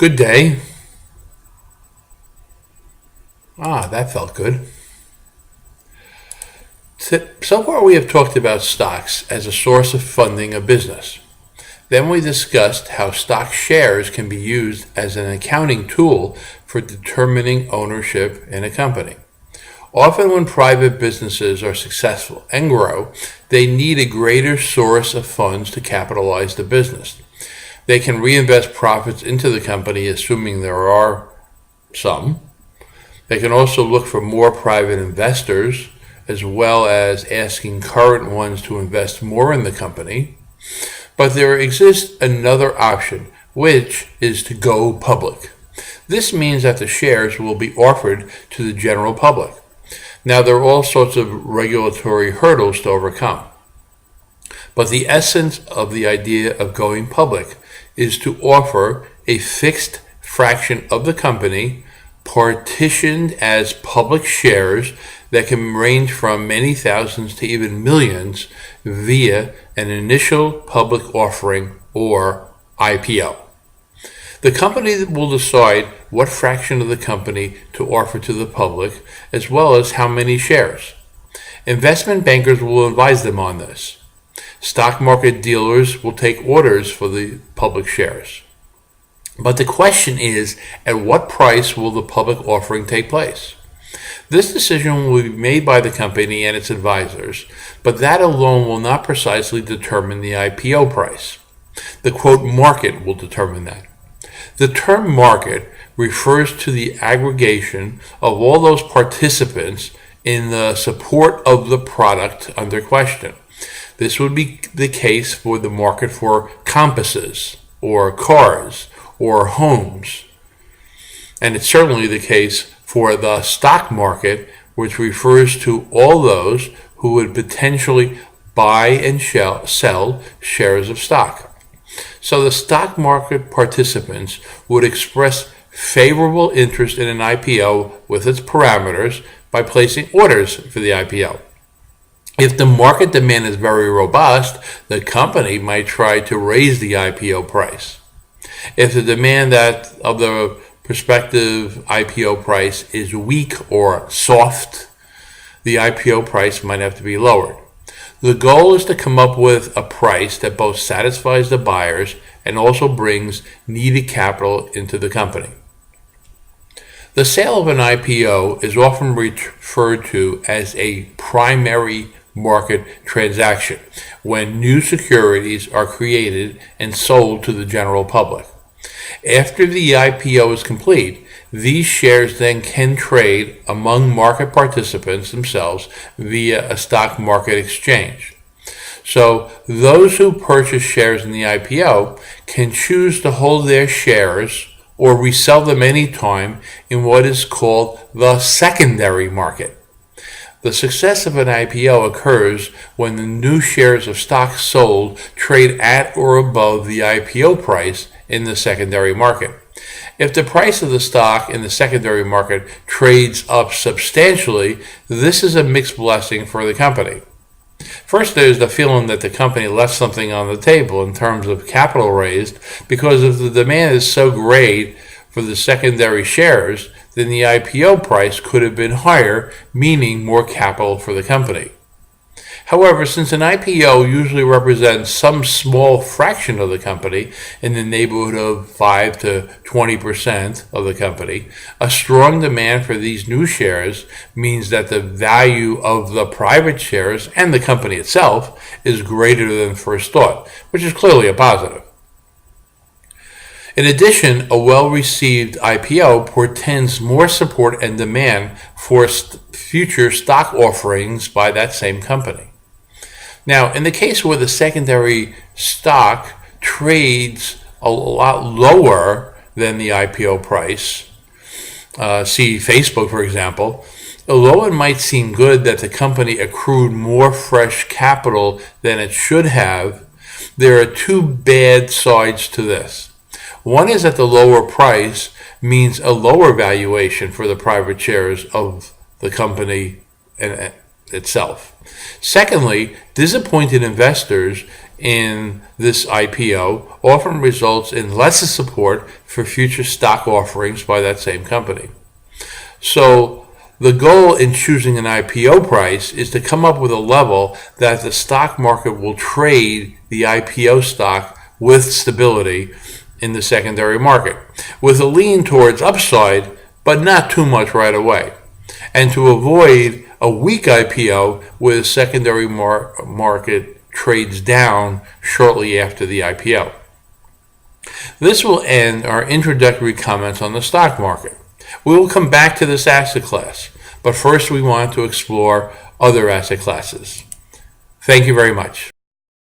Good day. That felt good. So far, we have talked about stocks as a source of funding a business. Then we discussed how stock shares can be used as an accounting tool for determining ownership in a company. Often when private businesses are successful and grow, they need a greater source of funds to capitalize the business. They can reinvest profits into the company, assuming there are some. They can also look for more private investors, as well as asking current ones to invest more in the company. But there exists another option, which is to go public. This means that the shares will be offered to the general public. Now, there are all sorts of regulatory hurdles to overcome. But the essence of the idea of going public is to offer a fixed fraction of the company partitioned as public shares that can range from many thousands to even millions via an initial public offering or IPO. The company will decide what fraction of the company to offer to the public, as well as how many shares. Investment bankers will advise them on this. Stock market dealers will take orders for the public shares. But the question is, at what price will the public offering take place? This decision will be made by the company and its advisors, but that alone will not precisely determine the IPO price. The quote market will determine that. The term market refers to the aggregation of all those participants in the support of the product under question. This would be the case for the market for compasses or cars or homes. And it's certainly the case for the stock market, which refers to all those who would potentially buy and sell shares of stock. So the stock market participants would express favorable interest in an IPO with its parameters by placing orders for the IPO. If the market demand is very robust, the company might try to raise the IPO price. If the demand of the prospective IPO price is weak or soft, the IPO price might have to be lowered. The goal is to come up with a price that both satisfies the buyers and also brings needed capital into the company. The sale of an IPO is often referred to as a primary market transaction, when new securities are created and sold to the general public. After the IPO is complete, these shares then can trade among market participants themselves via a stock market exchange. So those who purchase shares in the IPO can choose to hold their shares or resell them anytime in what is called the secondary market. The success of an IPO occurs when the new shares of stock sold trade at or above the IPO price in the secondary market. If the price of the stock in the secondary market trades up substantially, this is a mixed blessing for the company. First, there's the feeling that the company left something on the table in terms of capital raised, because if the demand is so great for the secondary shares, then the IPO price could have been higher, meaning more capital for the company. However, since an IPO usually represents some small fraction of the company, in the neighborhood of 5 to 20% of the company, a strong demand for these new shares means that the value of the private shares and the company itself is greater than first thought, which is clearly a positive. In addition, a well-received IPO portends more support and demand for future stock offerings by that same company. Now, in the case where the secondary stock trades a lot lower than the IPO price, see Facebook, for example, although it might seem good that the company accrued more fresh capital than it should have, there are two bad sides to this. One is that the lower price means a lower valuation for the private shares of the company itself. Secondly, disappointed investors in this IPO often results in less support for future stock offerings by that same company. So the goal in choosing an IPO price is to come up with a level that the stock market will trade the IPO stock with stability in the secondary market, with a lean towards upside, but not too much right away, and to avoid a weak IPO where the secondary market trades down shortly after the IPO. This will end our introductory comments on the stock market. We will come back to this asset class, but first we want to explore other asset classes. Thank you very much.